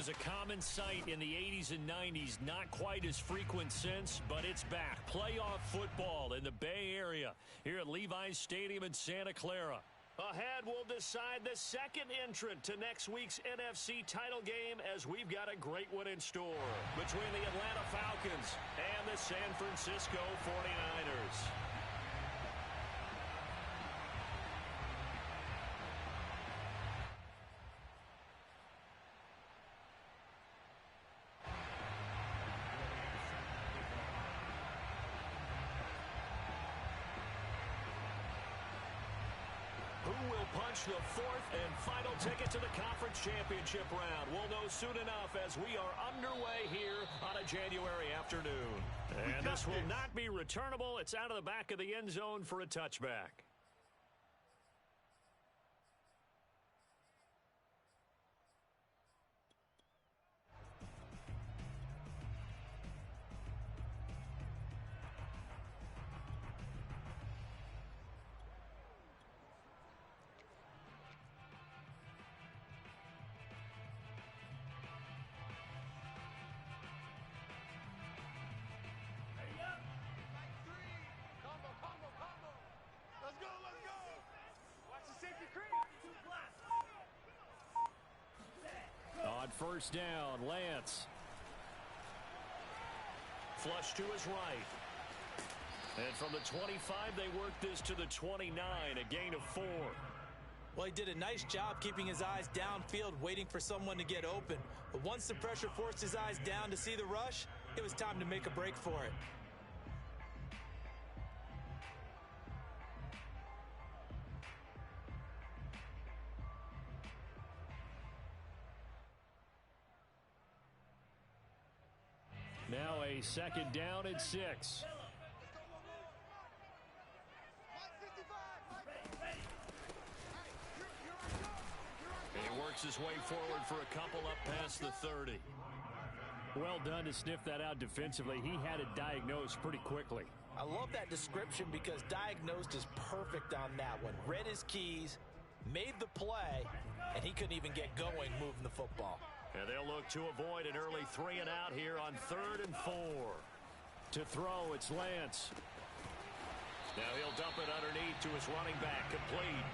was a common sight in the 80s and 90s. Not quite as frequent since, but it's back. Playoff football in the Bay Area here at Levi's Stadium in Santa Clara. Ahead, we'll decide the second entrant to next week's NFC title game as we've got a great one in store between the Atlanta Falcons and the San Francisco 49ers. Punch the fourth and final ticket to the conference championship round. We'll know soon enough as we are underway here on a January afternoon. And this will not be returnable. It's out of the back of the end zone for a touchback. On first down, Lance. Flush to his right. And from the 25, they work this to the 29, a gain of 4. Well, he did a nice job keeping his eyes downfield, waiting for someone to get open. But once the pressure forced his eyes down to see the rush, it was time to make a break for it. Now a second down and 6. He works his way forward for a couple up past the 30. Well done to sniff that out defensively. He had it diagnosed pretty quickly. I love that description because diagnosed is perfect on that one. Read his keys, made the play, and he couldn't even get going moving the football. And they'll look to avoid an early 3 and out here on 3rd and 4. To throw, it's Lance. Now he'll dump it underneath to his running back, complete.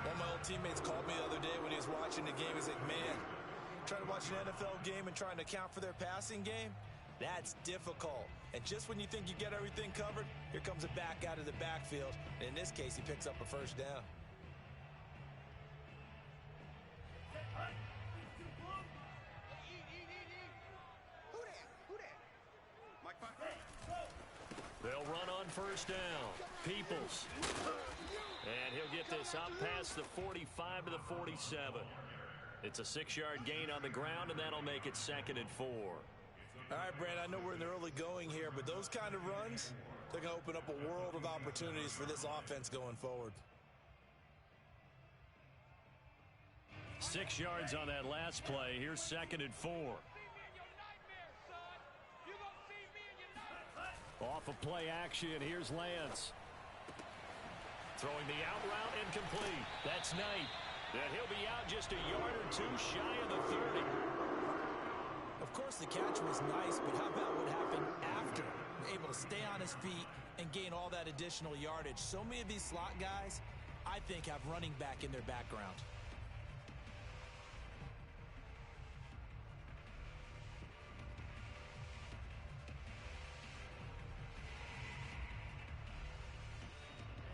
One of my old teammates called me the other day when he was watching the game. He's like, man, trying to watch an NFL game and trying to account for their passing game, that's difficult. And just when you think you get everything covered, here comes a back out of the backfield. And in this case, he picks up a first down. They'll run on first down. Peoples. And he'll get this up past the 45 to the 47. It's a 6-yard gain on the ground, and that'll make it 2nd and 4. All right, Brand, I know we're in the early going here, but those kind of runs, they're going to open up a world of opportunities for this offense going forward. 6 yards on that last play. Here's 2nd and 4. Off of play action, here's Lance. Throwing the out route incomplete. That's Knight. And he'll be out just a yard or 2 shy of the 30. Of course, the catch was nice, but how about what happened after? Able to stay on his feet and gain all that additional yardage. So many of these slot guys, I think, have running back in their background.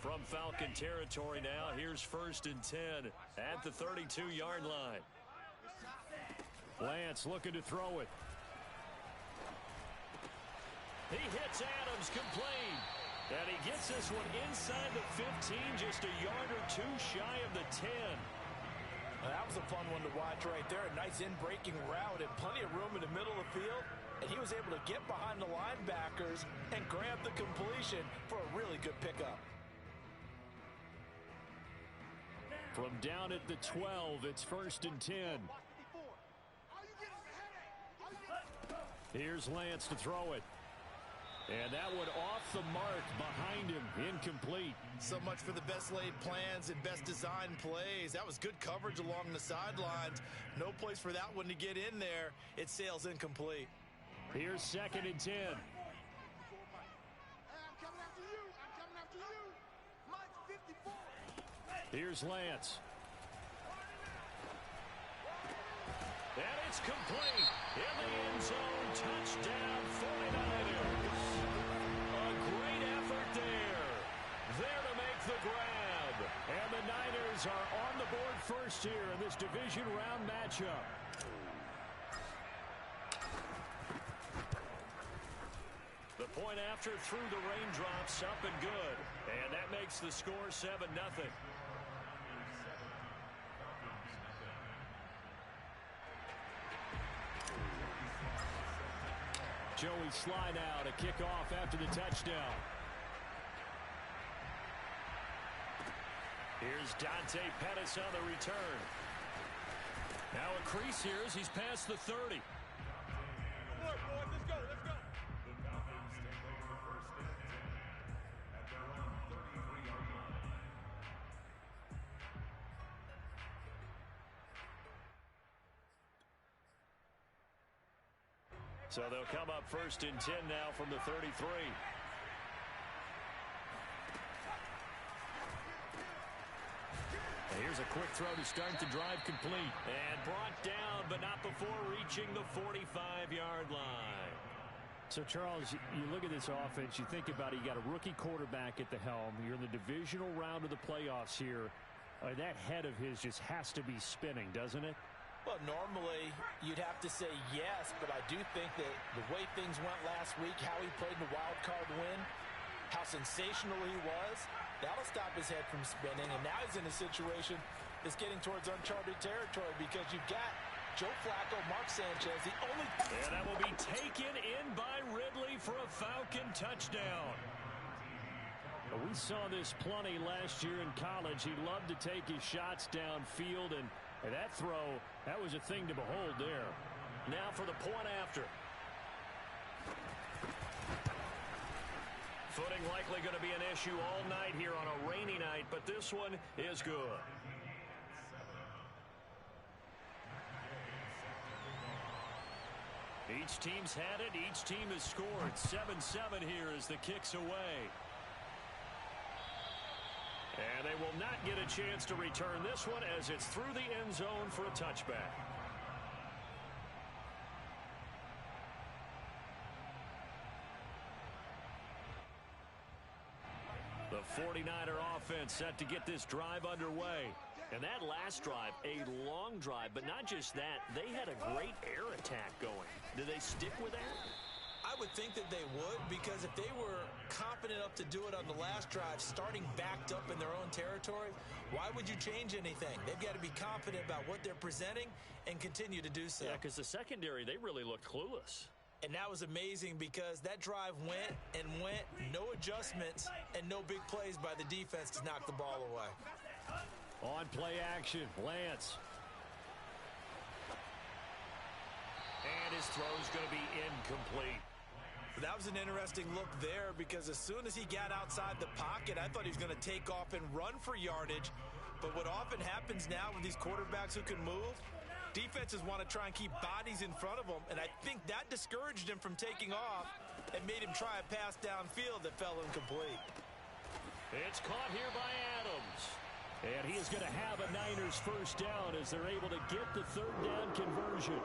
From Falcon territory now, here's 1st and 10 at the 32-yard line. Lance looking to throw it. He hits Adams, complete. And he gets this one inside the 15, just a yard or 2 shy of the 10. Well, that was a fun one to watch right there. A nice in-breaking route and plenty of room in the middle of the field. And he was able to get behind the linebackers and grab the completion for a really good pickup. From down at the 12, it's 1st and 10. Here's Lance to throw it. And that one off the mark behind him, incomplete. So much for the best laid plans and best designed plays. That was good coverage along the sidelines. No place for that one to get in there. It sails incomplete. Here's 2nd and 10. Hey, I'm coming after you. I'm coming after you. Mine's 54. Here's Lance. And it's complete. In the end zone, touchdown 49ers. A great effort there. There to make the grab. And the Niners are on the board first here in this division round matchup. The point after through the raindrops, up and good. And that makes the score 7-0. Joey Sly now to kick off after the touchdown. Here's Dante Pettis on the return. Now a crease here as he's past the 30. Come on, boys. Let's go. Let's go. So they'll come up 1st and 10 now from the 33. Here's a quick throw to start the drive complete. And brought down, but not before reaching the 45-yard line. So, Charles, you look at this offense, you think about it, you got a rookie quarterback at the helm. You're in the divisional round of the playoffs here. That head of his just has to be spinning, doesn't it? Well, normally you'd have to say yes, but I do think that the way things went last week, how he played in the wild card win, how sensational he was, that'll stop his head from spinning. And now he's in a situation that's getting towards uncharted territory because you've got Joe Flacco, Mark Sanchez, the only... And that will be taken in by Ridley for a Falcon touchdown. We saw this plenty last year in college. He loved to take his shots downfield, and that throw, that was a thing to behold there. Now for the point after. Footing likely going to be an issue all night here on a rainy night, but this one is good. Each team's had it. Each team has scored. 7-7 here as the kick's away. And they will not get a chance to return this one as it's through the end zone for a touchback. The 49er offense set to get this drive underway. And that last drive, a long drive, but not just that, they had a great air attack going. Do they stick with that? I would think that they would, because if they were confident enough to do it on the last drive, starting backed up in their own territory, why would you change anything? They've got to be confident about what they're presenting and continue to do so. Yeah, because the secondary, they really looked clueless. And that was amazing because that drive went and went, no adjustments, and no big plays by the defense to knock the ball away. On play action, Lance. And his throw's going to be incomplete. That was an interesting look there because as soon as he got outside the pocket, I thought he was going to take off and run for yardage. But what often happens now with these quarterbacks who can move, defenses want to try and keep bodies in front of them, and I think that discouraged him from taking off and made him try a pass downfield that fell incomplete. It's caught here by Adams. And he is going to have a Niners first down as they're able to get the third down conversion.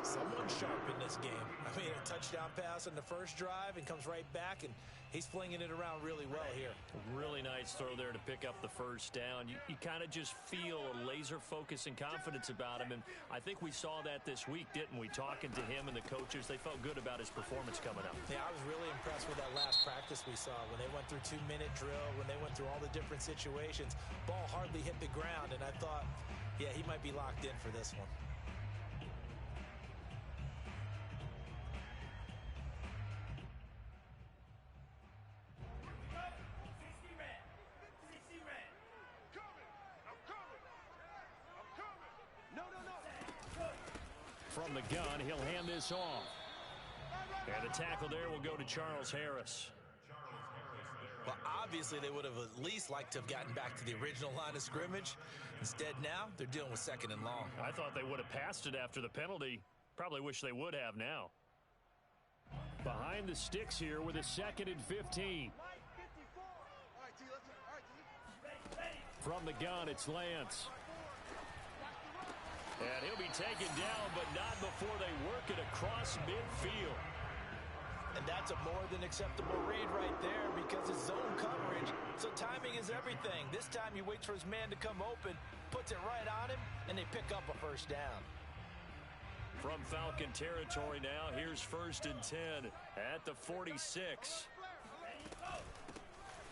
Someone sharp in this game. I mean, a touchdown pass on the first drive and comes right back, and he's flinging it around really well here. Really nice throw there to pick up the first down. You kind of just feel a laser focus and confidence about him, and I think we saw that this week, didn't we? Talking to him and the coaches, they felt good about his performance coming up. Yeah, I was really impressed with that last practice we saw when they went through 2-minute drill, when they went through all the different situations. Ball hardly hit the ground, and I thought, yeah, he might be locked in for this one. From the gun, he'll hand this off. And the tackle there will go to Charles Harris. Well, obviously they would have at least liked to have gotten back to the original line of scrimmage. Instead now, they're dealing with 2nd and long. I thought they would have passed it after the penalty. Probably wish they would have now. Behind the sticks here with a 2nd and 15. From the gun, it's Lance. And he'll be taken down, but not before they work it across midfield. And that's a more than acceptable read right there because it's zone coverage, so timing is everything. This time he waits for his man to come open, puts it right on him, and they pick up a 1st down. From Falcon territory now, here's 1st and 10 at the 46.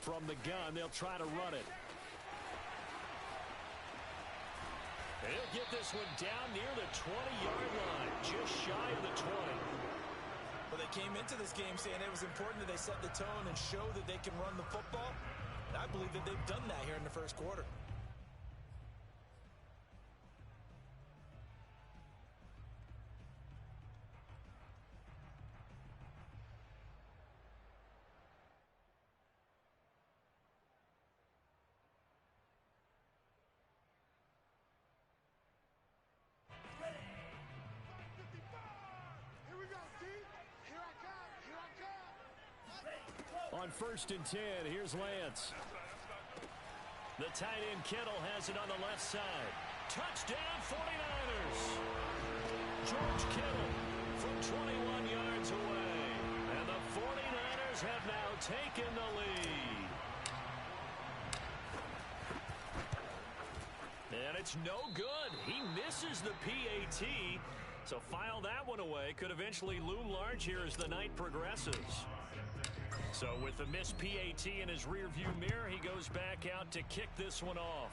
From the gun, they'll try to run it. He'll get this one down near the 20-yard line, just shy of the 20. Well, they came into this game saying it was important that they set the tone and show that they can run the football. And I believe that they've done that here in the 1st quarter. On 1st and 10, here's Lance. The tight end Kittle has it on the left side. Touchdown 49ers. George Kittle from 21 yards away. And the 49ers have now taken the lead. And it's no good. He misses the PAT. So file that one away. Could eventually loom large here as the night progresses. So with the missed PAT in his rearview mirror, he goes back out to kick this one off.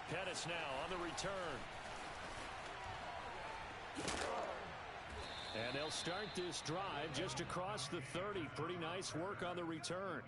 Pettis now on the return. And they'll start this drive just across the 30. Pretty nice work on the return.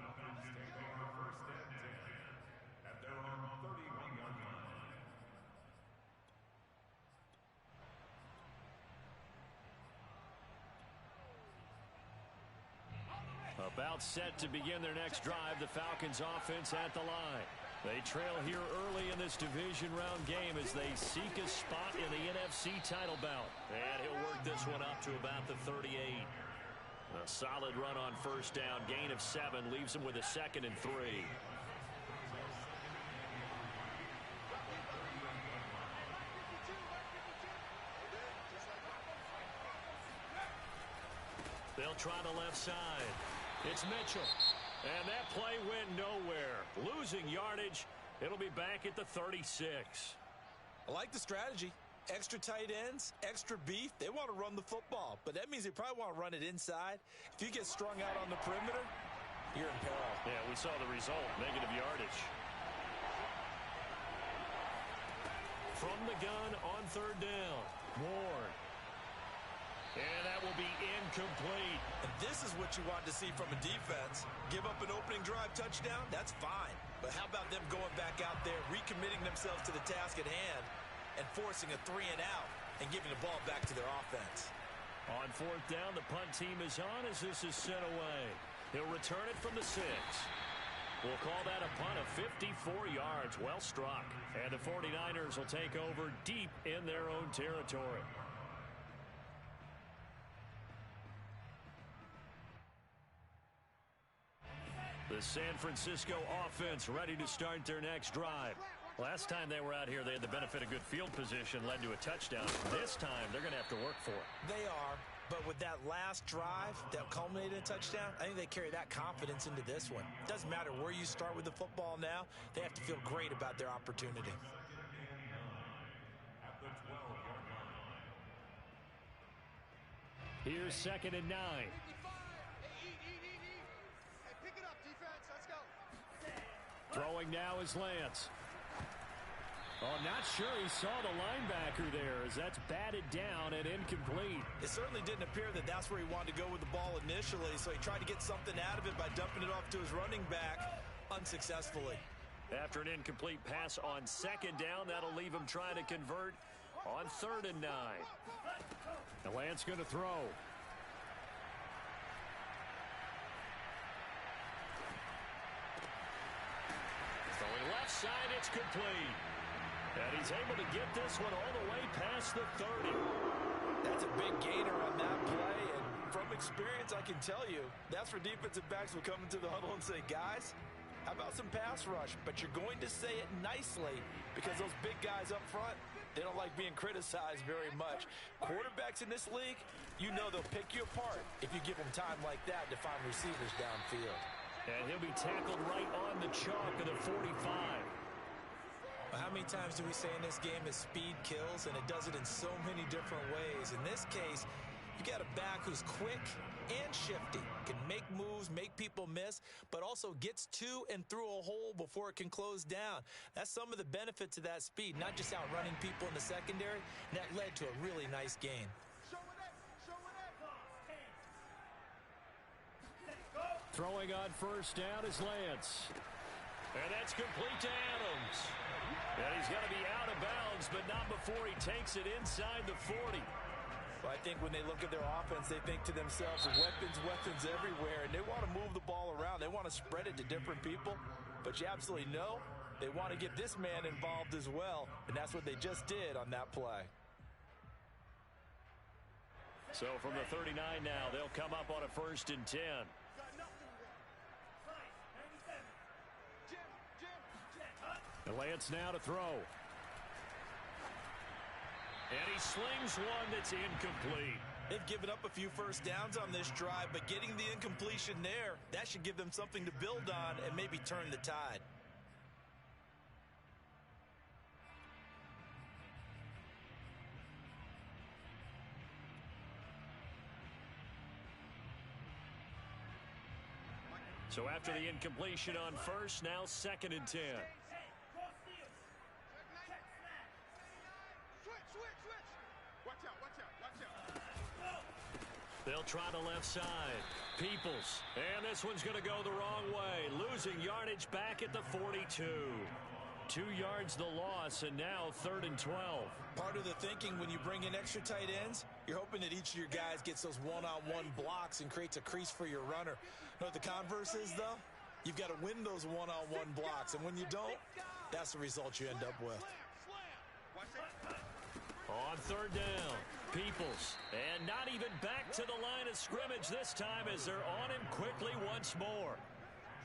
About set to begin their next drive. The Falcons offense at the line. They trail here early in this division round game as they seek a spot in the NFC title bout. And he'll work this one up to about the 38. A solid run on 1st down. Gain of 7 leaves him with a 2nd and 3. They'll try the left side. It's Mitchell. And that play went nowhere. Losing yardage. It'll be back at the 36. I like the strategy. Extra tight ends, extra beef. They want to run the football, but that means they probably want to run it inside. If you get strung out on the perimeter, you're in peril. Yeah, we saw the result. Negative yardage. From the gun on 3rd down. Ward. And that will be incomplete. And this is what you want to see from a defense. Give up an opening drive touchdown, that's fine. But how about them going back out there, recommitting themselves to the task at hand, and forcing a 3 and out, and giving the ball back to their offense. On 4th down, the punt team is on as this is sent away. He'll return it from the 6. We'll call that a punt of 54 yards. Well struck. And the 49ers will take over deep in their own territory. The San Francisco offense ready to start their next drive. Last time they were out here, they had the benefit of good field position, led to a touchdown. This time, they're going to have to work for it. They are, but with that last drive that culminated in a touchdown, I think they carry that confidence into this one. Doesn't matter where you start with the football now, they have to feel great about their opportunity. Here's 2nd and 9. Throwing now is Lance. Oh, not sure he saw the linebacker there as that's batted down and incomplete. It certainly didn't appear that that's where he wanted to go with the ball initially, so he tried to get something out of it by dumping it off to his running back unsuccessfully. After an incomplete pass on 2nd down, that'll leave him trying to convert on 3rd and 9. And Lance going to throw. Throwing left side, it's complete. And he's able to get this one all the way past the 30. That's a big gainer on that play, and from experience, I can tell you, that's where defensive backs will come into the huddle and say, guys, how about some pass rush? But you're going to say it nicely because those big guys up front, they don't like being criticized very much. Quarterbacks in this league, you know they'll pick you apart if you give them time like that to find receivers downfield. And he'll be tackled right on the chalk of the 45. Well, how many times do we say in this game is speed kills, and it does it in so many different ways. In this case, you got a back who's quick and shifty, can make moves, make people miss, but also gets to and through a hole before it can close down. That's some of the benefits of that speed, not just outrunning people in the secondary, and that led to a really nice gain. Throwing on first down is Lance. And that's complete to Adams. And he's got to be out of bounds, but not before he takes it inside the 40. Well, I think when they look at their offense, they think to themselves, weapons everywhere, and they want to move the ball around. They want to spread it to different people, but you absolutely know they want to get this man involved as well, and that's what they just did on that play. So from the 39 now, they'll come up on a 1st and 10. And Lance now to throw. And he slings one that's incomplete. They've given up a few first downs on this drive, but getting the incompletion there, that should give them something to build on and maybe turn the tide. So after the incompletion on first, now 2nd and 10. They'll try the left side. Peoples. And this one's going to go the wrong way. Losing yardage back at the 42. 2 yards the loss, and now 3rd and 12. Part of the thinking when you bring in extra tight ends, you're hoping that each of your guys gets those one-on-one blocks and creates a crease for your runner. You know what the converse is, though? You've got to win those one-on-one blocks, and when you don't, that's the result you end up with. On 3rd down, Peoples. And not even back to the line of scrimmage this time as they're on him quickly once more.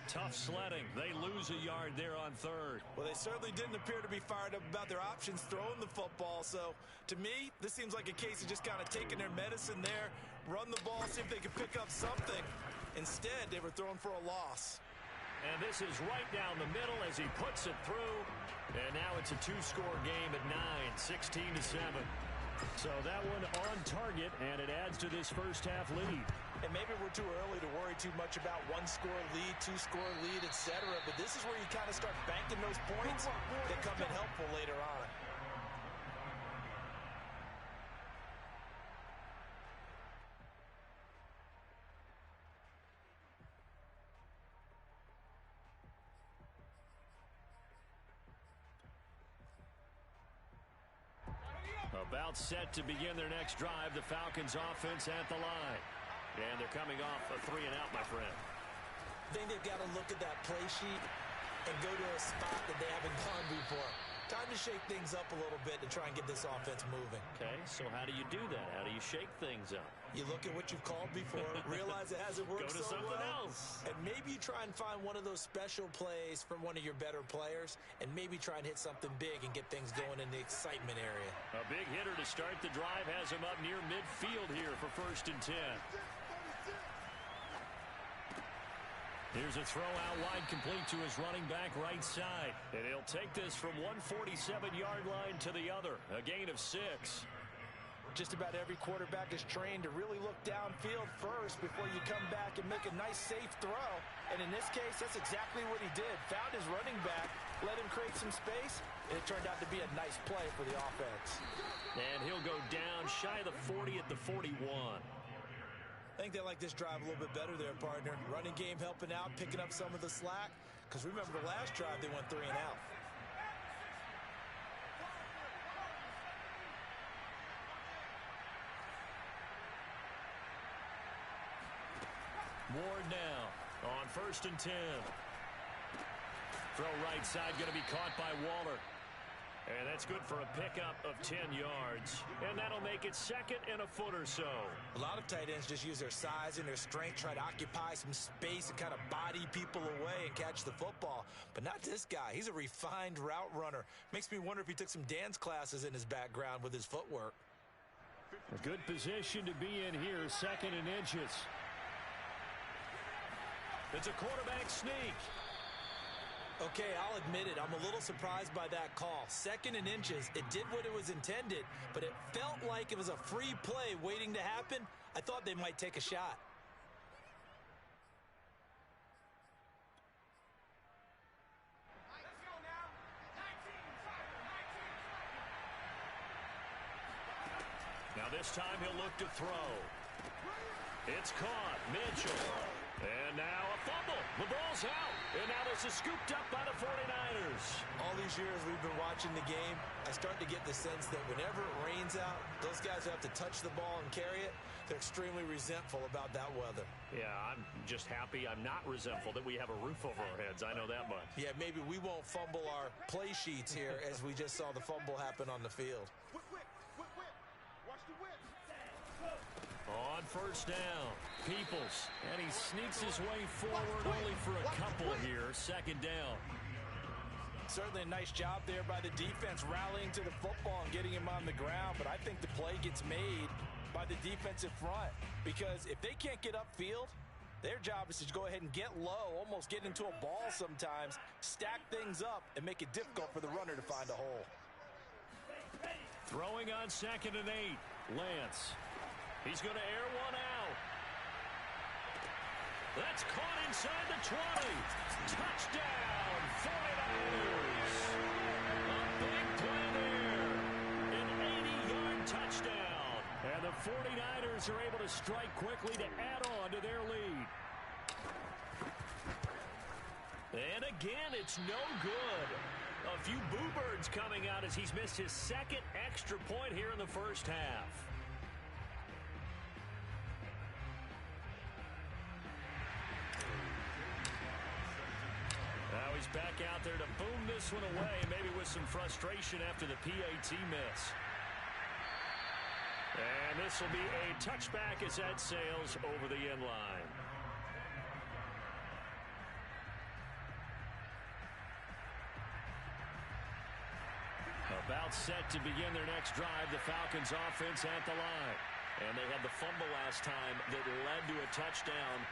Tough sledding. They lose a yard there on 3rd. Well, they certainly didn't appear to be fired up about their options throwing the football. So, to me, this seems like a case of just kind of taking their medicine there, run the ball, see if they can pick up something. Instead, they were throwing for a loss. And this is right down the middle as he puts it through. And now it's a 2-score game at 9, 16-7. So that one on target, and it adds to this first half lead. And maybe we're too early to worry too much about 1-score lead, 2-score lead, etc. But this is where you kind of start banking those points that come in helpful later on. About set to begin their next drive, the Falcons offense at the line. And they're coming off a 3-and-out, my friend. I think they've got to look at that play sheet and go to a spot that they haven't gone before. Time to shake things up a little bit to try and get this offense moving. Okay, so how do you do that? How do you shake things up? You look at what you've called before, realize it hasn't worked so well. Go to something else. And maybe you try and find one of those special plays from one of your better players, and maybe try and hit something big and get things going in the excitement area. A big hitter to start the drive has him up near midfield here for 1st and 10. Here's a throw out wide complete to his running back right side. And he'll take this from 147-yard line to the other. A gain of 6. Just about every quarterback is trained to really look downfield first before you come back and make a nice, safe throw. And in this case, that's exactly what he did. Found his running back, let him create some space, and it turned out to be a nice play for the offense. And he'll go down shy of the 40 at the 41. I think they like this drive a little bit better there, partner. Running game helping out, picking up some of the slack. Because remember, the last drive, they went 3-and-out. Ward now on 1st and 10. Throw right side going to be caught by Waller. And that's good for a pickup of 10 yards. And that'll make it second and a foot or so. A lot of tight ends just use their size and their strength, try to occupy some space and kind of body people away and catch the football. But not this guy. He's a refined route runner. Makes me wonder if he took some dance classes in his background with his footwork. A good position to be in here, second and inches. It's a quarterback sneak. Okay, I'll admit it. I'm a little surprised by that call. Second and inches. It did what it was intended, but it felt like it was a free play waiting to happen. I thought they might take a shot. Now this time he'll look to throw. It's caught. Mitchell. And now a fumble. The ball's out. And now this is scooped up by the 49ers. All these years we've been watching the game, I start to get the sense that whenever it rains out, those guys who have to touch the ball and carry it, they're extremely resentful about that weather. Yeah, I'm just happy I'm not resentful that we have a roof over our heads. I know that much. Yeah, maybe we won't fumble our play sheets here as we just saw the fumble happen on the field. Watch the whip. On first down, Peoples, and he sneaks his way forward only for a couple here. Second down. Certainly a nice job there by the defense rallying to the football and getting him on the ground, but I think the play gets made by the defensive front because if they can't get upfield, their job is to go ahead and get low, almost get into a ball sometimes, stack things up, and make it difficult for the runner to find a hole. Throwing on second and 8, Lance. He's going to air one out. That's caught inside the 20. Touchdown, 49ers. A big play there. An 80-yard touchdown. And the 49ers are able to strike quickly to add on to their lead. And again, it's no good. A few boo birds coming out as he's missed his second extra point here in the first half. Now he's back out there to boom this one away, maybe with some frustration after the PAT miss. And this will be a touchback as that sails over the end line. About set to begin their next drive, the Falcons offense at the line. And they had the fumble last time that led to a touchdown.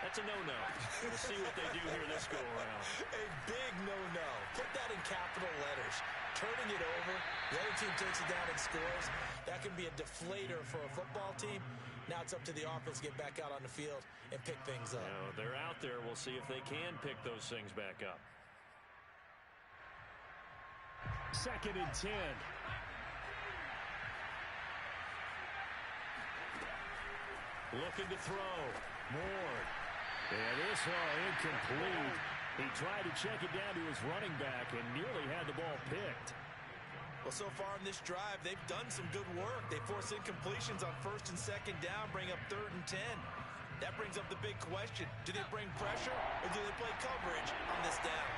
That's a no-no. We'll see what they do here this go-around. A big no-no. Put that in capital letters. Turning it over, the other team takes it down and scores. That can be a deflator for a football team. Now it's up to the offense to get back out on the field and pick things up. Now, they're out there. We'll see if they can pick those things back up. Second and 10. Looking to throw. Moore. And this one incomplete. He tried to check it down to his running back and nearly had the ball picked. Well, so far in this drive, they've done some good work. They force incompletions on first and second down, bring up third and 10. That brings up the big question. Do they bring pressure or do they play coverage on this down?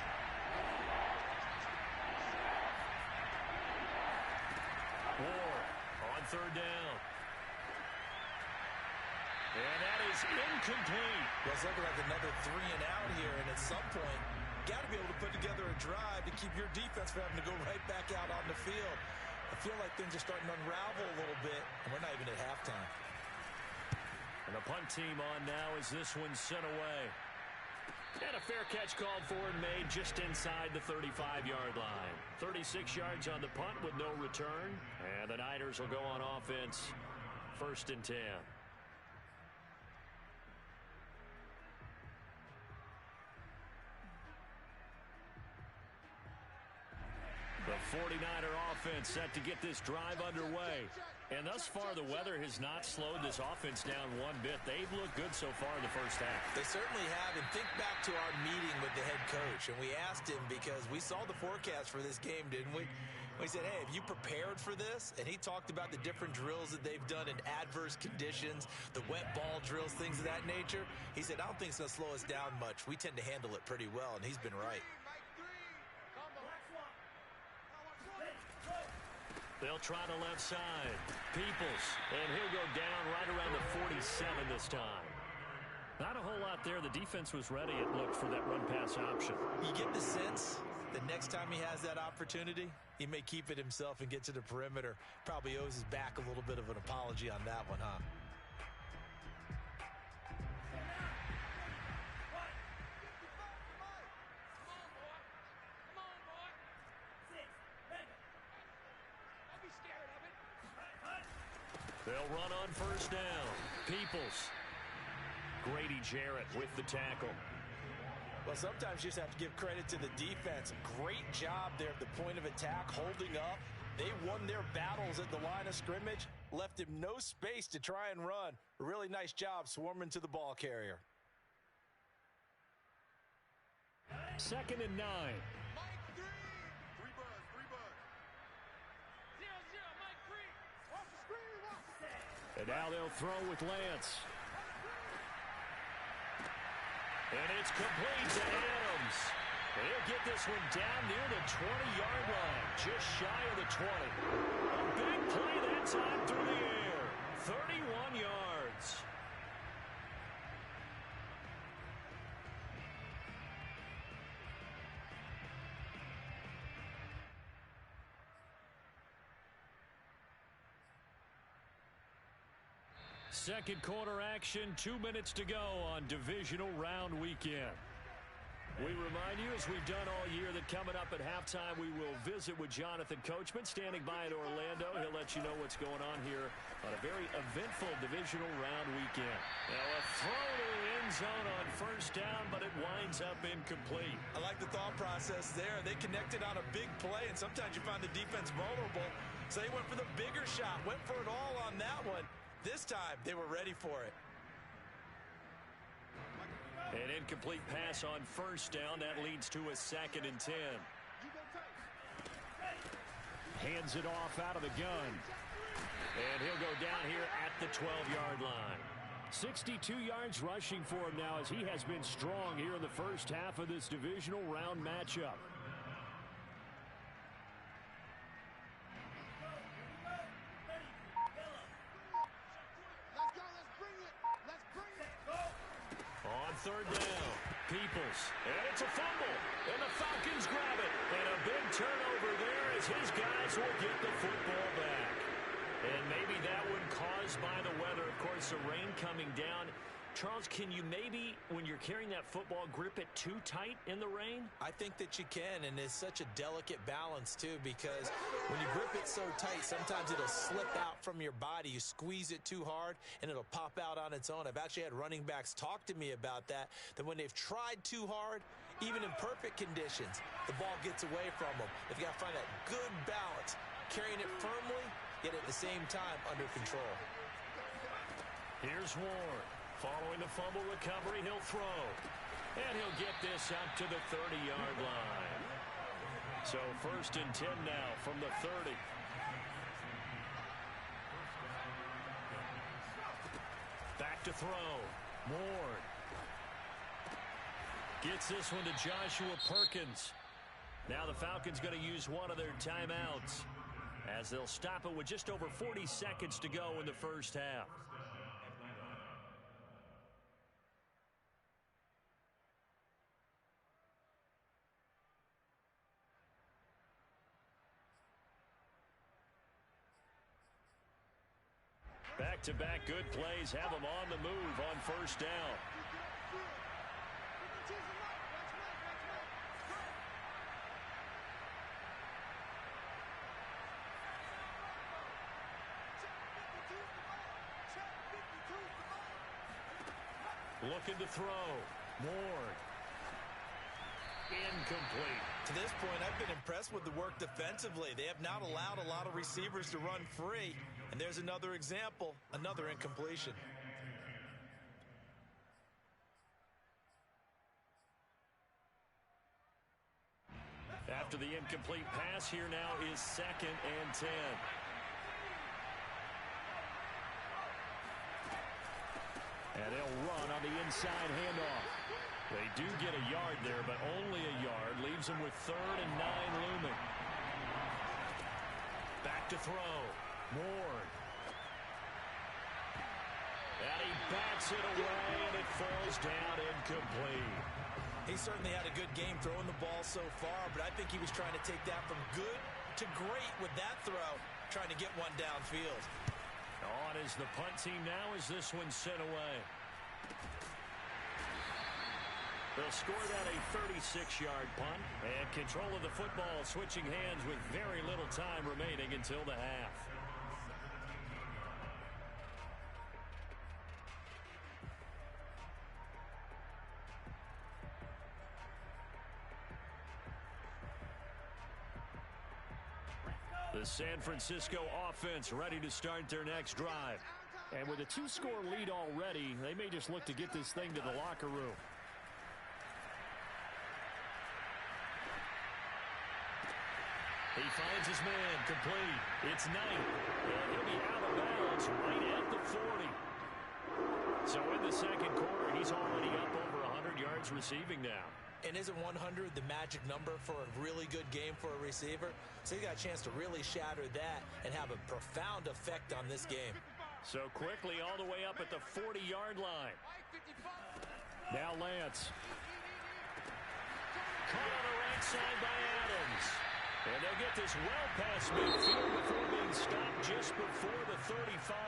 Moore on third down. And that is incomplete. Well, it's looking like another 3 and out here, and at some point, got to be able to put together a drive to keep your defense from having to go right back out on the field. I feel like things are starting to unravel a little bit, and we're not even at halftime. And the punt team on now as this one's sent away. And a fair catch called for and made just inside the 35-yard line. 36 yards on the punt with no return. And the Niners will go on offense. First and 10. The 49er offense set to get this drive underway. And thus far, the weather has not slowed this offense down one bit. They've looked good so far in the first half. They certainly have. And think back to our meeting with the head coach. And we asked him because we saw the forecast for this game, didn't we? We said, hey, have you prepared for this? And he talked about the different drills that they've done in adverse conditions, the wet ball drills, things of that nature. He said, I don't think it's going to slow us down much. We tend to handle it pretty well, and he's been right. They'll try the left side. Peoples, and he'll go down right around the 47 this time. Not a whole lot there. The defense was ready, it looked, for that run-pass option. You get the sense that next time he has that opportunity, he may keep it himself and get to the perimeter. Probably owes his back a little bit of an apology on that one, huh? They'll run on first down. Peoples. Grady Jarrett with the tackle. Well, sometimes you just have to give credit to the defense. Great job there at the point of attack, holding up. They won their battles at the line of scrimmage, left him no space to try and run. A really nice job swarming to the ball carrier. 2nd and 9. And now they'll throw with Lance. And it's complete to Adams. He'll get this one down near the 20-yard line, just shy of the 20. A big play that time through the air. 31 yards. Second quarter action, 2 minutes to go on Divisional Round Weekend. We remind you, as we've done all year, that coming up at halftime, we will visit with Jonathan Coachman, standing by in Orlando. He'll let you know what's going on here on a very eventful Divisional Round Weekend. Now, a throw to the end zone on first down, but it winds up incomplete. I like the thought process there. They connected on a big play, and sometimes you find the defense vulnerable. So they went for the bigger shot, went for it all on that one. This time, they were ready for it. An incomplete pass on first down. That leads to a 2nd and 10. Hands it off out of the gun. And he'll go down here at the 12-yard line. 62 yards rushing for him now, as he has been strong here in the first half of this Divisional Round matchup. Third down. Peoples. And it's a fumble. And the Falcons grab it. And a big turnover there as his guys will get the football back. And maybe that one caused by the weather. Of course, the rain coming down. Charles, can you maybe, when you're carrying that football, grip it too tight in the rain? I think that you can, and it's such a delicate balance, too, because when you grip it so tight, sometimes it'll slip out from your body. You squeeze it too hard, and it'll pop out on its own. I've actually had running backs talk to me about that when they've tried too hard, even in perfect conditions, the ball gets away from them. They've got to find that good balance, carrying it firmly, yet at the same time under control. Here's Ward. Following the fumble recovery, he'll throw. And he'll get this out to the 30-yard line. So 1st and 10 now from the 30. Back to throw. Ward. Gets this one to Joshua Perkins. Now the Falcons going to use one of their timeouts, as they'll stop it with just over 40 seconds to go in the first half. Back-to-back good plays have them on the move on first down. Looking to throw. Ward. Incomplete. To this point, I've been impressed with the work defensively. They have not allowed a lot of receivers to run free. And there's another example, another incompletion. After the incomplete pass, here now is 2nd and 10. And they'll run on the inside handoff. They do get a yard there, but only a yard. Leaves them with 3rd and 9 looming. Back to throw. Ward. And he bats it away, and it falls down incomplete. He certainly had a good game throwing the ball so far, but I think he was trying to take that from good to great with that throw, trying to get one downfield. On is the punt team now as this one's sent away. They'll score that a 36-yard punt, and control of the football switching hands with very little time remaining until the half. The San Francisco offense ready to start their next drive. And with a 2-score lead already, they may just look to get this thing to the locker room. He finds his man, complete. It's Knight, and he'll be out of bounds right at the 40. So in the second quarter, he's already up over 100 yards receiving now. And isn't 100 the magic number for a really good game for a receiver? So he got a chance to really shatter that and have a profound effect on this game. So quickly all the way up at the 40-yard line. Now Lance. Caught on the right side by Adams. And they'll get this well past midfield before being stopped just before the 35.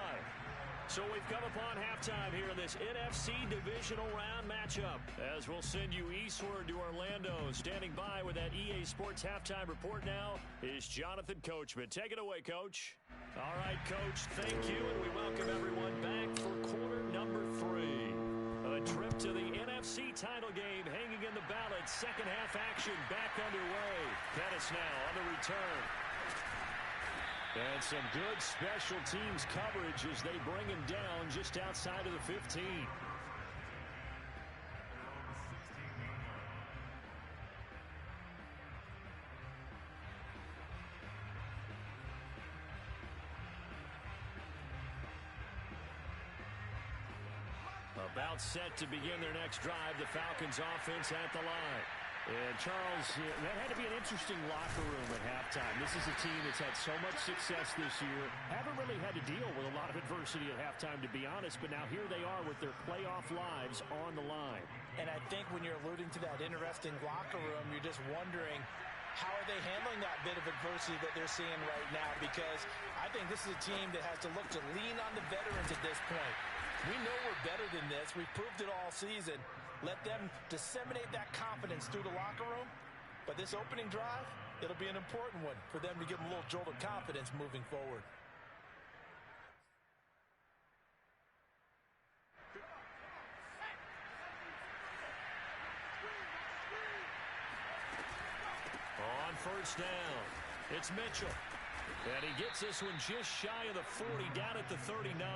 So we've come upon halftime here in this NFC Divisional Round matchup. As we'll send you eastward to Orlando. Standing by with that EA Sports Halftime Report now is Jonathan Coachman. Take it away, Coach. All right, Coach, thank you, and we welcome everyone back for quarter number 3. A trip to the NFC title game hanging in the balance. Second half action back underway. Pettis now on the return. And some good special teams coverage as they bring him down just outside of the 15. About set to begin their next drive. The Falcons offense at the line. And Charles, that had to be an interesting locker room at halftime. This is a team that's had so much success this year. Haven't really had to deal with a lot of adversity at halftime, to be honest. But now here they are with their playoff lives on the line. And I think when you're alluding to that interesting locker room, you're just wondering, how are they handling that bit of adversity that they're seeing right now? Because I think this is a team that has to look to lean on the veterans at this point. We know we're better than this. We've proved it all season. Let them disseminate that confidence through the locker room. But this opening drive, it'll be an important one for them to give them a little jolt of confidence moving forward. On first down, it's Mitchell. And he gets this one just shy of the 40, down at the 39.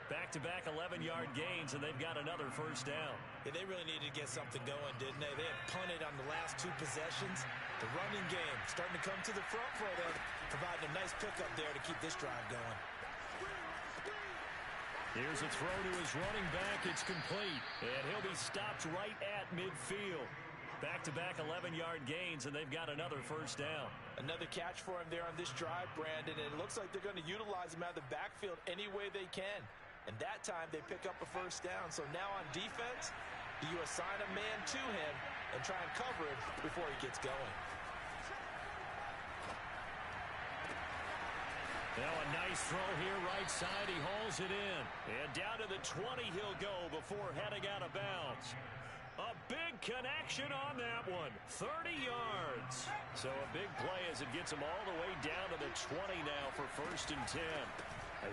Back-to-back 11-yard gains, and they've got another first down. Yeah, they really needed to get something going, didn't they? They had punted on the last 2 possessions. The running game starting to come to the front for them, providing a nice pickup there to keep this drive going. Here's a throw to his running back. It's complete, and he'll be stopped right at midfield. Back-to-back 11-yard gains, and they've got another first down. Another catch for him there on this drive, Brandon, and it looks like they're going to utilize him out of the backfield any way they can. And that time they pick up a first down. So now on defense, do you assign a man to him and try and cover him before he gets going? Now a nice throw here right side. He hauls it in. And down to the 20 he'll go before heading out of bounds. A big connection on that one. 30 yards. So a big play as it gets him all the way down to the 20 now for first and 10.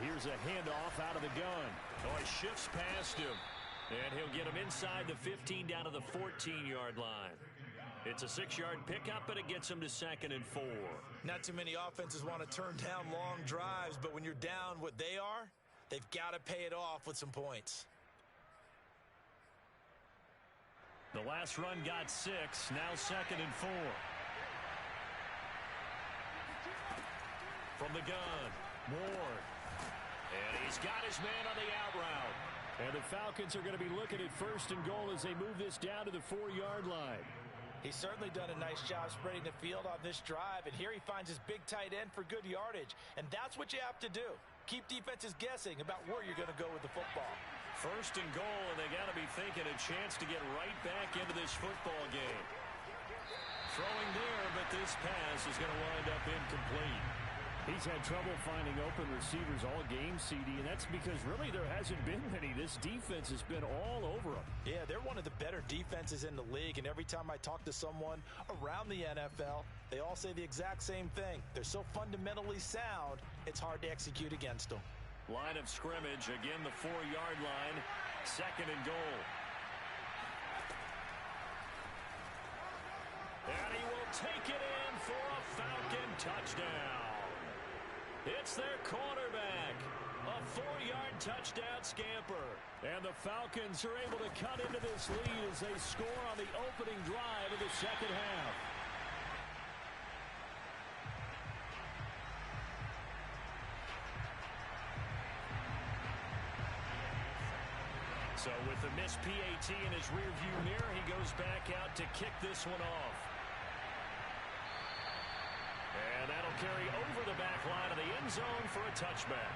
Here's a handoff out of the gun. Oh, he shifts past him. And he'll get him inside the 15 down to the 14-yard line. It's a 6-yard pickup, but it gets him to 2nd and 4. Not too many offenses want to turn down long drives, but when you're down what they are, they've got to pay it off with some points. The last run got 6, now 2nd and 4. From the gun, Ward. And he's got his man on the out route. And the Falcons are going to be looking at 1st and goal as they move this down to the 4-yard line. He's certainly done a nice job spreading the field on this drive, and here he finds his big tight end for good yardage, and that's what you have to do. Keep defenses guessing about where you're going to go with the football. First and goal, and they got to be thinking a chance to get right back into this football game. Throwing there, but this pass is going to wind up incomplete. He's had trouble finding open receivers all game, CD, and that's because really there hasn't been many. This defense has been all over them. Yeah, they're one of the better defenses in the league, and every time I talk to someone around the NFL, they all say the exact same thing. They're so fundamentally sound, it's hard to execute against them. Line of scrimmage, again the 4-yard line, second and goal. And he will take it in for a Falcon touchdown. It's their quarterback, a 4-yard touchdown scamper. And the Falcons are able to cut into this lead as they score on the opening drive of the second half. So with the missed PAT in his rearview mirror, he goes back out to kick this one off. And that'll carry over the back line of the end zone for a touchback.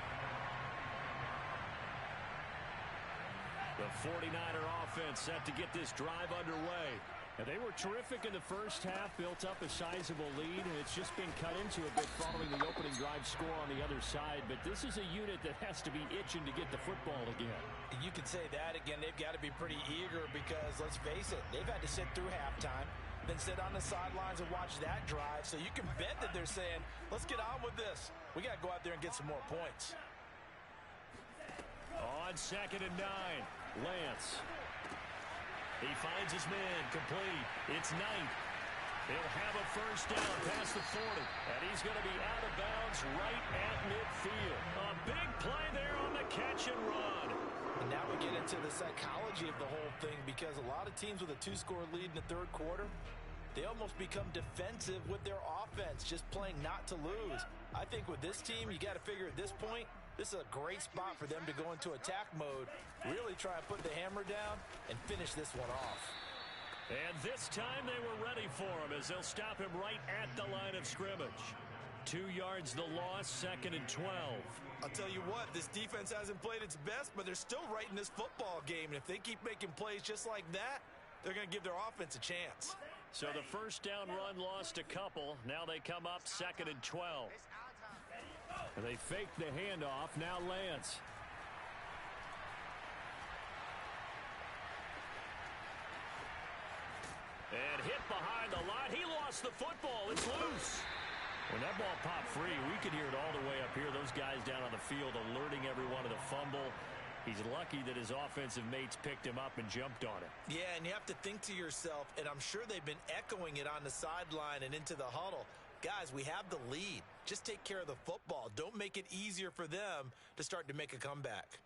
The 49er offense set to get this drive underway. And they were terrific in the first half, built up a sizable lead, and it's just been cut into a bit following the opening drive score on the other side. But this is a unit that has to be itching to get the football again. You can say that again. They've got to be pretty eager because, let's face it, they've had to sit through halftime, then sit on the sidelines and watch that drive. So you can bet that they're saying, let's get on with this. We got to go out there and get some more points. On second and 9, Lance. He finds his man complete. It's Knight. He'll have a first down past the 40. And he's going to be out of bounds right at midfield. A big play there on the catch and run. And now we get into the psychology of the whole thing, because a lot of teams with a 2-score lead in the third quarter, they almost become defensive with their offense, just playing not to lose. I think with this team, you got to figure at this point, this is a great spot for them to go into attack mode, really try and put the hammer down and finish this one off. And this time they were ready for him as they'll stop him right at the line of scrimmage. 2 yards the loss, second and 12. I'll tell you what, this defense hasn't played its best, but they're still right in this football game. And if they keep making plays just like that, they're going to give their offense a chance. So the first down run lost a couple. Now they come up second and 12. And they fake the handoff. Now Lance. And hit behind the line. He lost the football. It's loose. When that ball popped free, we could hear it all the way up here. Those guys down on the field alerting everyone of the fumble. He's lucky that his offensive mates picked him up and jumped on it. Yeah, and you have to think to yourself, and I'm sure they've been echoing it on the sideline and into the huddle. Guys, we have the lead. Just take care of the football. Don't make it easier for them to start to make a comeback.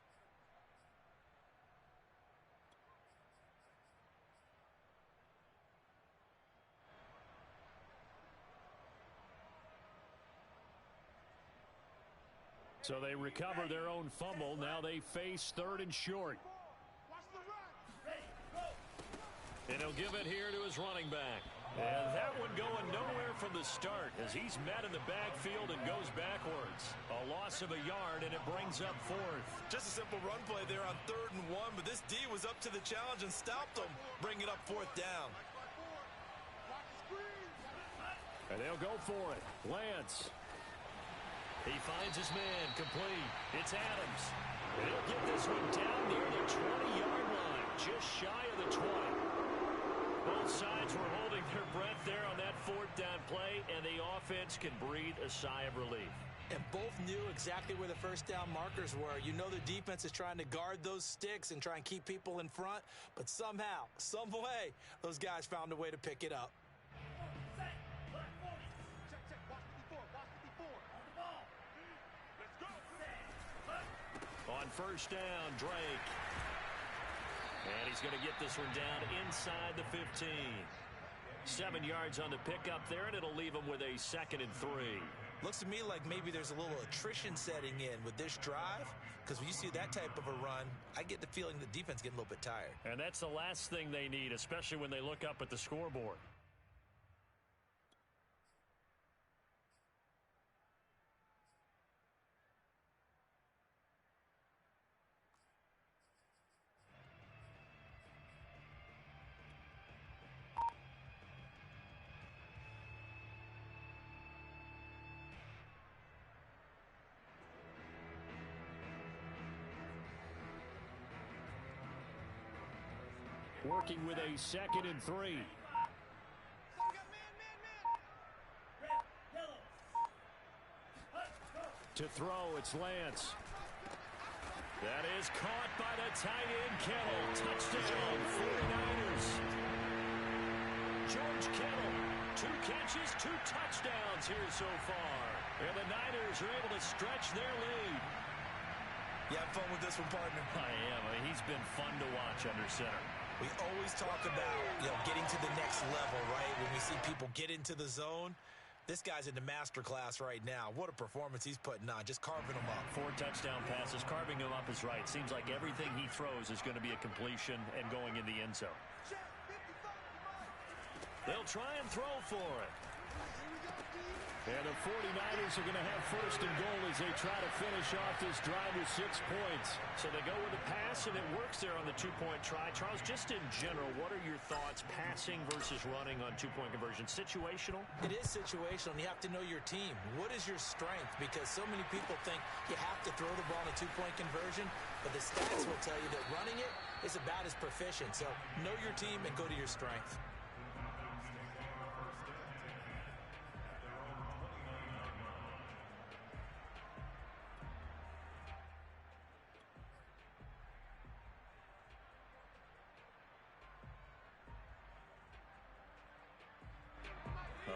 So they recover their own fumble. Now they face third and short. And he'll give it here to his running back. And that one going nowhere from the start as he's met in the backfield and goes backwards. A loss of a yard, and it brings up fourth. Just a simple run play there on 3rd and 1, but this D was up to the challenge and stopped them, bringing up 4th down. And they'll go for it. Lance. He finds his man complete. It's Adams. And he'll get this one down near the 20-yard line, just shy of the 20. Both sides were holding their breath there on that 4th down play, and the offense can breathe a sigh of relief. And both knew exactly where the first down markers were. You know the defense is trying to guard those sticks and try and keep people in front, but somehow, some way, those guys found a way to pick it up. On first down, Drake. And he's going to get this one down inside the 15. 7 yards on the pickup there, and it'll leave him with a 2nd and 3. Looks to me like maybe there's a little attrition setting in with this drive, because when you see that type of a run, I get the feeling the defense getting a little bit tired. And that's the last thing they need, especially when they look up at the scoreboard. Working with a 2nd and 3. To throw, it's Lance. That is caught by the tight end, Kittle. Touchdown, 49ers. George Kittle, 2 catches, 2 touchdowns here so far. And the Niners are able to stretch their lead. You have fun with this one, partner? I am. He's been fun to watch under center. We always talk about, getting to the next level, right? When we see people get into the zone. This guy's in the master class right now. What a performance he's putting on, just carving them up. 4 touchdown passes. Carving them up is right. Seems like everything he throws is going to be a completion and going in the end zone. They'll try and throw for it. And the 49ers are going to have 1st and goal as they try to finish off this drive with 6 points. So they go with a pass, and it works there on the 2-point try. Charles, just in general, what are your thoughts passing versus running on 2-point conversion? Situational? It is situational, and you have to know your team. What is your strength? Because so many people think you have to throw the ball in a 2-point conversion, but the stats will tell you that running it is about as proficient. So know your team and go to your strength.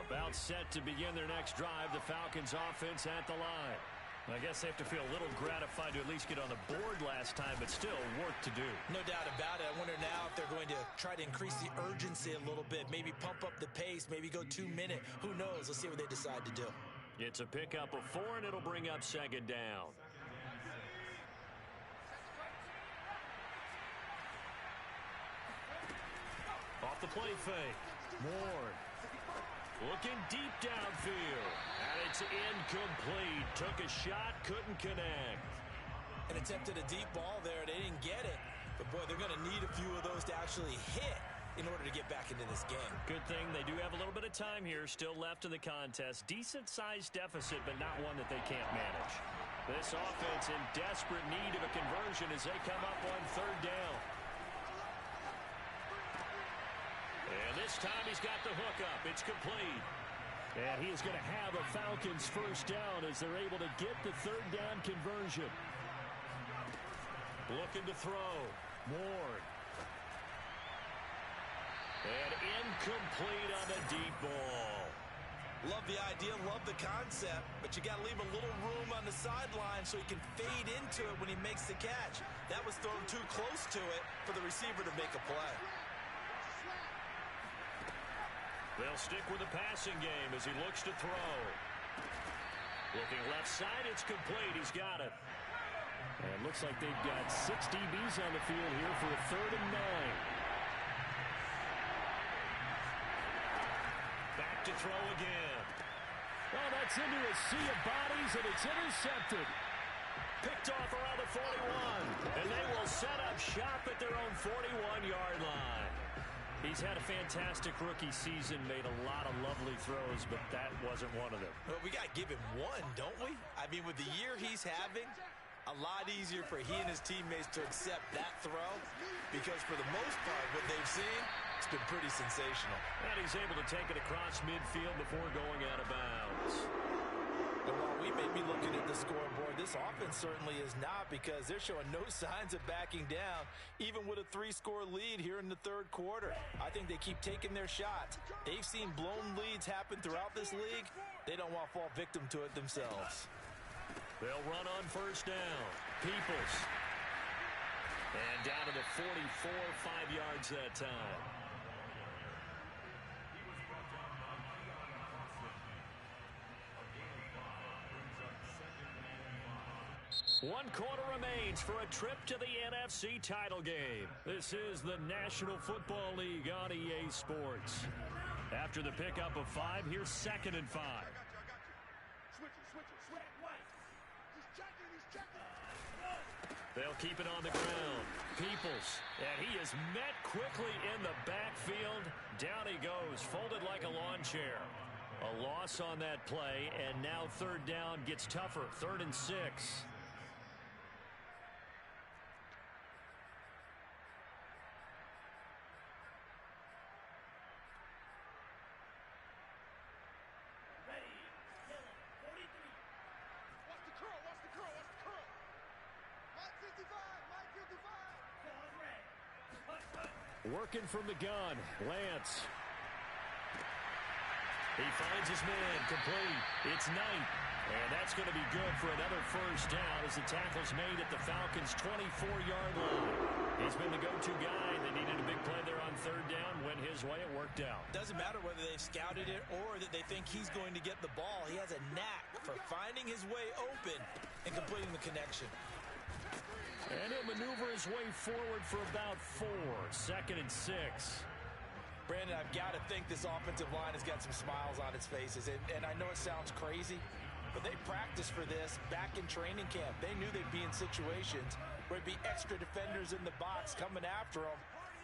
About set to begin their next drive, the Falcons offense at the line. I guess they have to feel a little gratified to at least get on the board last time, but still work to do. No doubt about it. I wonder now if they're going to try to increase the urgency a little bit, maybe pump up the pace, maybe go 2-minute. Who knows? Let's see what they decide to do. It's a pickup of 4, and it'll bring up 2nd down. Off the play fake. Ward. Looking deep downfield. And it's incomplete. Took a shot, couldn't connect. And attempted a deep ball there. They didn't get it. But, boy, they're going to need a few of those to actually hit in order to get back into this game. Good thing they do have a little bit of time here still left in the contest. Decent-sized deficit, but not one that they can't manage. This offense in desperate need of a conversion as they come up on 3rd down. And this time he's got the hook up. It's complete. And he is going to have a Falcons 1st down as they're able to get the 3rd down conversion. Looking to throw. Ward. And incomplete on the deep ball. Love the idea, love the concept, but you got to leave a little room on the sideline so he can fade into it when he makes the catch. That was thrown too close to it for the receiver to make a play. They'll stick with the passing game as he looks to throw. Looking left side, it's complete. He's got it. And it looks like they've got 6 DBs on the field here for a 3rd and 9. Back to throw again. Oh, that's into a sea of bodies, and it's intercepted. Picked off around the 41. And they will set up shop at their own 41-yard line. He's had a fantastic rookie season, made a lot of lovely throws, but that wasn't one of them. Well, we got to give him one, don't we? I mean, with the year he's having, a lot easier for he and his teammates to accept that throw because for the most part, what they've seen, it's been pretty sensational. And he's able to take it across midfield before going out of bounds. And while we may be looking at the scoreboard, this offense certainly is not because they're showing no signs of backing down, even with a 3-score lead here in the 3rd quarter. I think they keep taking their shots. They've seen blown leads happen throughout this league. They don't want to fall victim to it themselves. They'll run on 1st down. Peoples. And down to the 44, 5 yards that time. One quarter remains for a trip to the NFC title game. This is the National Football League on EA Sports. After the pickup of 5, here's 2nd and 5. They'll keep it on the ground. Peoples, and he is met quickly in the backfield. Down he goes, folded like a lawn chair. A loss on that play, and now 3rd down gets tougher. 3rd and 6. Working from the gun, Lance. He finds his man, complete. It's Knight. And that's going to be good for another first down as the tackle's made at the Falcons' 24-yard line. He's been the go-to guy. They needed a big play there on third down. Went his way. It worked out. Doesn't matter whether they've scouted it or that they think he's going to get the ball. He has a knack for finding his way open and completing the connection. And he'll maneuver his way forward for about 4. 2nd and 6. Brandon, I've got to think this offensive line has got some smiles on its faces. And I know it sounds crazy, but they practiced for this back in training camp. They knew they'd be in situations where it'd be extra defenders in the box coming after them,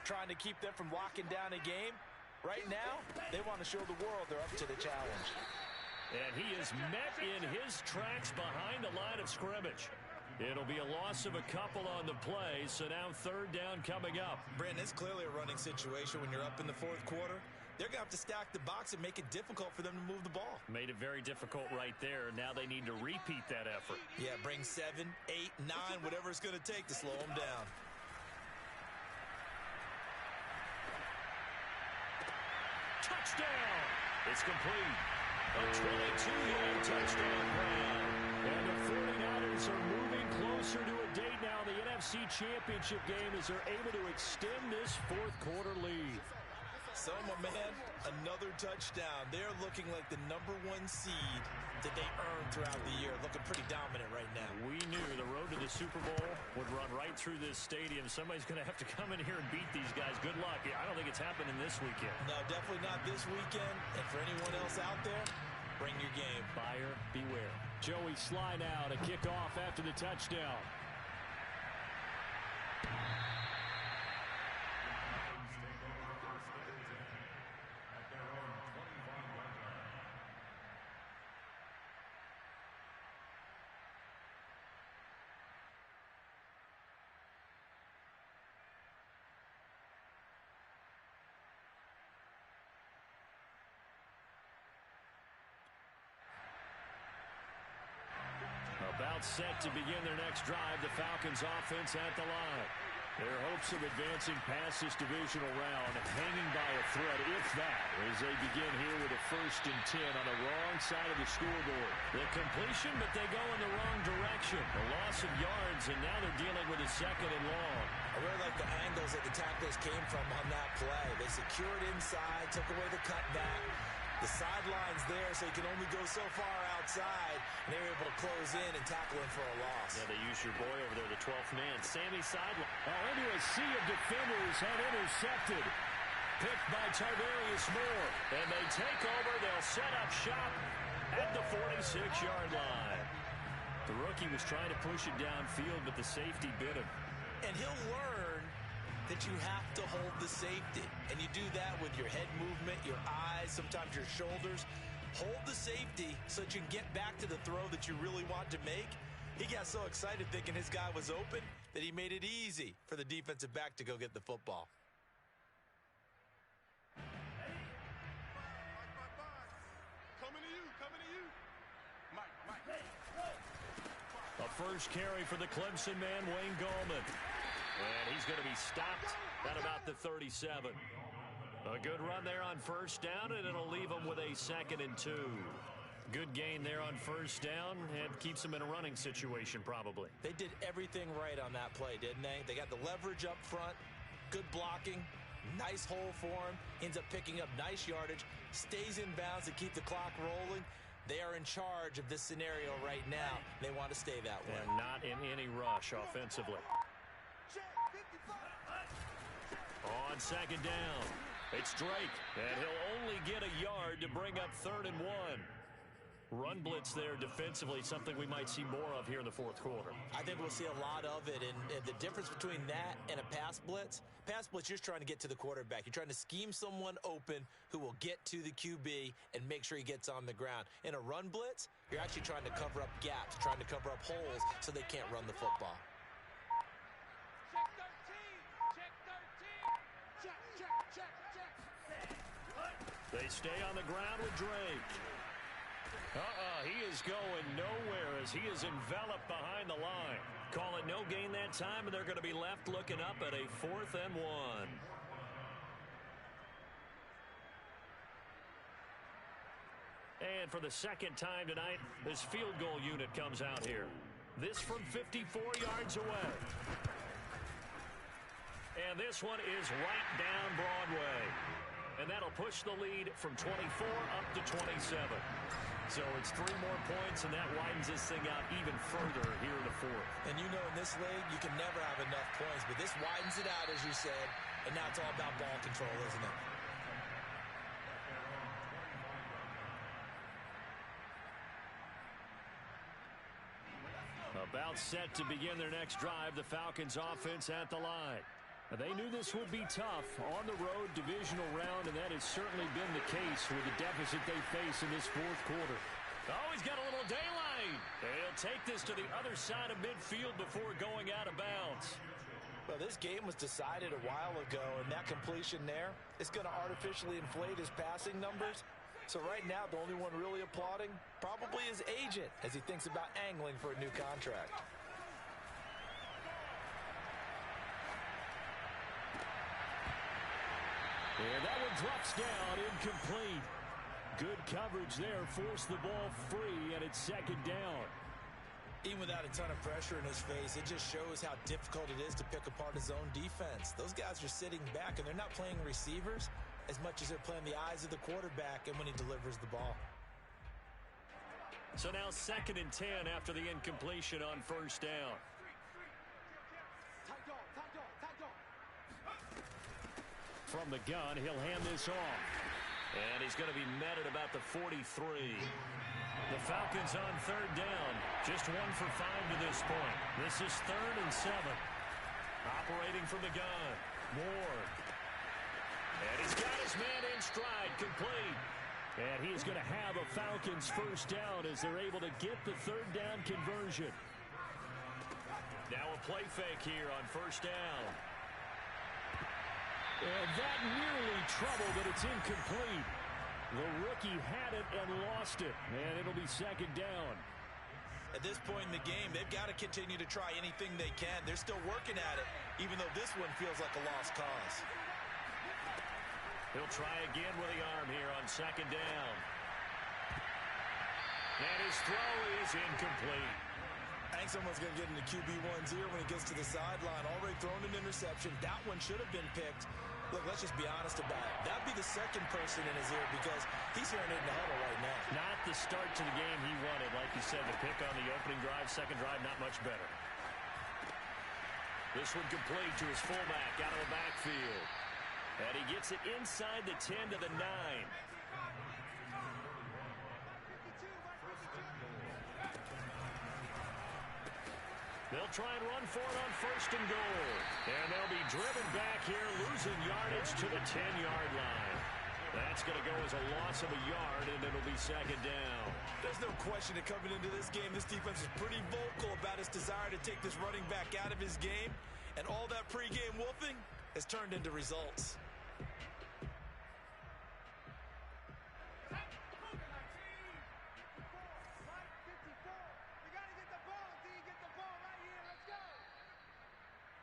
trying to keep them from locking down a game. Right now, they want to show the world they're up to the challenge. And he is met in his tracks behind the line of scrimmage. It'll be a loss of a couple on the play, so now third down coming up. Brandon, it's clearly a running situation when you're up in the fourth quarter. They're going to have to stack the box and make it difficult for them to move the ball. Made it very difficult right there. Now they need to repeat that effort. Yeah, bring 7, 8, 9, whatever it's going to take to slow them down. Touchdown! It's complete. A 22-yard touchdown ground. And the 49ers are moving closer to a date now in the NFC Championship game as they're able to extend this fourth quarter lead. So, my man, another touchdown. They're looking like the #1 seed that they earned throughout the year. Looking pretty dominant right now. We knew the road to the Super Bowl would run right through this stadium. Somebody's going to have to come in here and beat these guys. Good luck. I don't think it's happening this weekend. No, definitely not this weekend. And for anyone else out there, bring your game. Buyer beware. Joey Sly now to kick off after the touchdown. About set to begin their next drive, the Falcons offense at the line. Their hopes of advancing past this divisional round hanging by a thread, if that, as they begin here with a 1st and 10 on the wrong side of the scoreboard. The completion, but they go in the wrong direction. A loss of yards, and now they're dealing with a 2nd and long. I really like the angles that the tacklers came from on that play. They secured inside, took away the cutback. The sideline's there, so he can only go so far outside, and they were able to close in and tackle him for a loss. Yeah, they use your boy over there, the 12th man, Sammy sideline. Into a sea of defenders and intercepted. Picked by Tarvarius Moore, and they take over. They'll set up shop at the 46-yard line. The rookie was trying to push it downfield, but the safety bit him. And he'll learn that you have to hold the safety. And you do that with your head movement, your eyes, sometimes your shoulders. Hold the safety so that you can get back to the throw that you really want to make. He got so excited thinking his guy was open that he made it easy for the defensive back to go get the football. Coming to you. Mike. A first carry for the Clemson man, Wayne Gallman. And he's going to be stopped at about the 37. A good run there on first down, and it'll leave him with a 2nd and 2. Good gain there on first down, and keeps him in a running situation probably. They did everything right on that play, didn't they? They got the leverage up front, good blocking, nice hole for him, ends up picking up nice yardage, stays in bounds to keep the clock rolling. They are in charge of this scenario right now. They want to stay that way. And not in any rush offensively. On 2nd down, it's Drake, and he'll only get a yard to bring up 3rd and 1. Run blitz there defensively, something we might see more of here in the fourth quarter. I think we'll see a lot of it, and the difference between that and a pass blitz, you're just trying to get to the quarterback. You're trying to scheme someone open who will get to the QB and make sure he gets on the ground. In a run blitz, you're actually trying to cover up gaps, trying to cover up holes so they can't run the football. They stay on the ground with Drake. He is going nowhere as he is enveloped behind the line. Call it no gain that time, and they're going to be left looking up at a 4th and 1. And for the second time tonight, this field goal unit comes out here. This from 54 yards away. And this one is right down Broadway. And that'll push the lead from 24 up to 27. So it's 3 more points, and that widens this thing out even further here in the fourth. And you know in this league, you can never have enough points, but this widens it out, as you said, and now it's all about ball control, isn't it? About set to begin their next drive, the Falcons offense at the line. They knew this would be tough on the road divisional round, and that has certainly been the case with the deficit they face in this fourth quarter. Oh, he's got a little daylight. He'll take this to the other side of midfield before going out of bounds. Well, this game was decided a while ago, and that completion there is going to artificially inflate his passing numbers. So right now, the only one really applauding probably his agent as he thinks about angling for a new contract. And that one drops down, incomplete. Good coverage there, forced the ball free, and it's second down. Even without a ton of pressure in his face, it just shows how difficult it is to pick apart his own defense. Those guys are sitting back, and they're not playing receivers as much as they're playing the eyes of the quarterback and when he delivers the ball. So now 2nd and 10 after the incompletion on first down. From the gun, he'll hand this off. And he's going to be met at about the 43. The Falcons on 3rd down. Just 1 for 5 to this point. This is 3rd and 7. Operating from the gun. Moore. And he's got his man in stride, complete. And he is going to have a Falcons first down as they're able to get the 3rd down conversion. Now a play fake here on first down. And that nearly trouble, but it's incomplete. The rookie had it and lost it. And it'll be 2nd down. At this point in the game, they've got to continue to try anything they can. They're still working at it, even though this one feels like a lost cause. He'll try again with the arm here on 2nd down. And his throw is incomplete. I think someone's going to get into QB1's ear when he gets to the sideline. Already thrown an interception. That one should have been picked. Look, let's just be honest about it. That would be the second person in his ear because he's hearing it in the huddle right now. Not the start to the game he wanted. Like you said, the pick on the opening drive, second drive, not much better. This one complete to his fullback out of the backfield. And he gets it inside the 10 to the 9. They'll try and run for it on 1st and goal. And they'll be driven back here, losing yardage to the 10-yard line. That's going to go as a loss of a yard, and it'll be 2nd down. There's no question that coming into this game, this defense is pretty vocal about its desire to take this running back out of his game. And all that pregame wolfing has turned into results.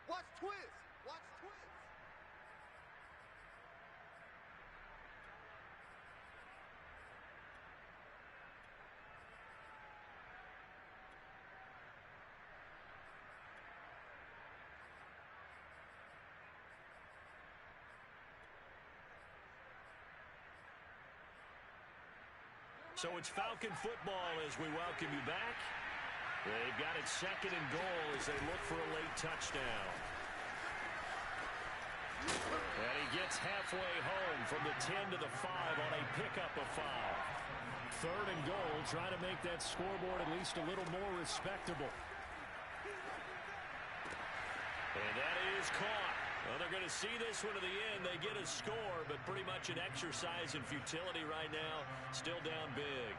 Watch twist. Watch twist. So it's Falcon football as we welcome you back. They've got it 2nd and goal as they look for a late touchdown. And he gets halfway home from the 10 to the 5 on a pickup of 5. 3rd and goal, trying to make that scoreboard at least a little more respectable. And that is caught. Well, they're going to see this one to the end. They get a score, but pretty much an exercise in futility right now. Still down big.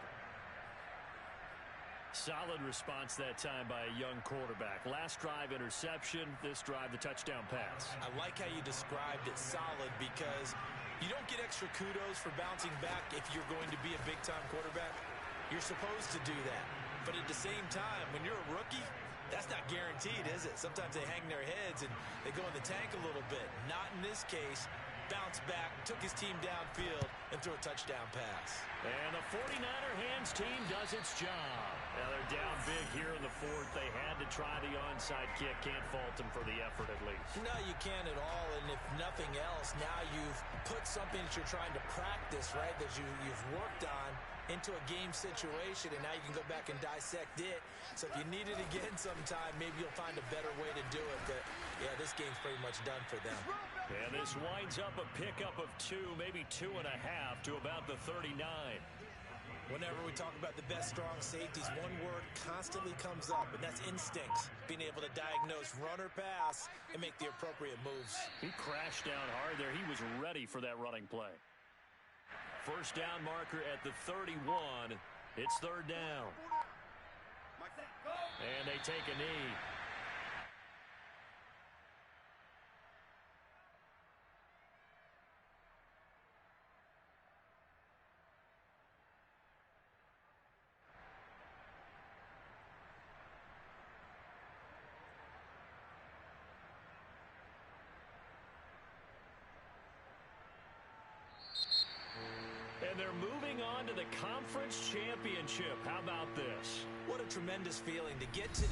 Solid response that time by a young quarterback. Last drive, interception. This drive, the touchdown pass. I like how you described it, solid, because you don't get extra kudos for bouncing back if you're going to be a big-time quarterback. You're supposed to do that. But at the same time, when you're a rookie, that's not guaranteed, is it? Sometimes they hang their heads and they go in the tank a little bit. Not in this case. bounced back, took his team downfield, and threw a touchdown pass. And the 49er hands team does its job. Now they're down big here in the fourth. They had to try the onside kick. Can't fault them for the effort at least. No, you can't at all. And if nothing else, now you've put something that you're trying to practice, right, that you've worked on into a game situation, and now you can go back and dissect it. So if you need it again sometime, maybe you'll find a better way to do it. But, yeah, this game's pretty much done for them. And this winds up a pickup of 2, maybe 2.5 to about the 39. Whenever we talk about the best strong safeties, one word constantly comes up, and that's instincts. Being able to diagnose run or pass and make the appropriate moves. He crashed down hard there. He was ready for that running play. First down marker at the 31. It's third down. And they take a knee. And they're moving on to the conference championship. How about this? What a tremendous feeling to get to the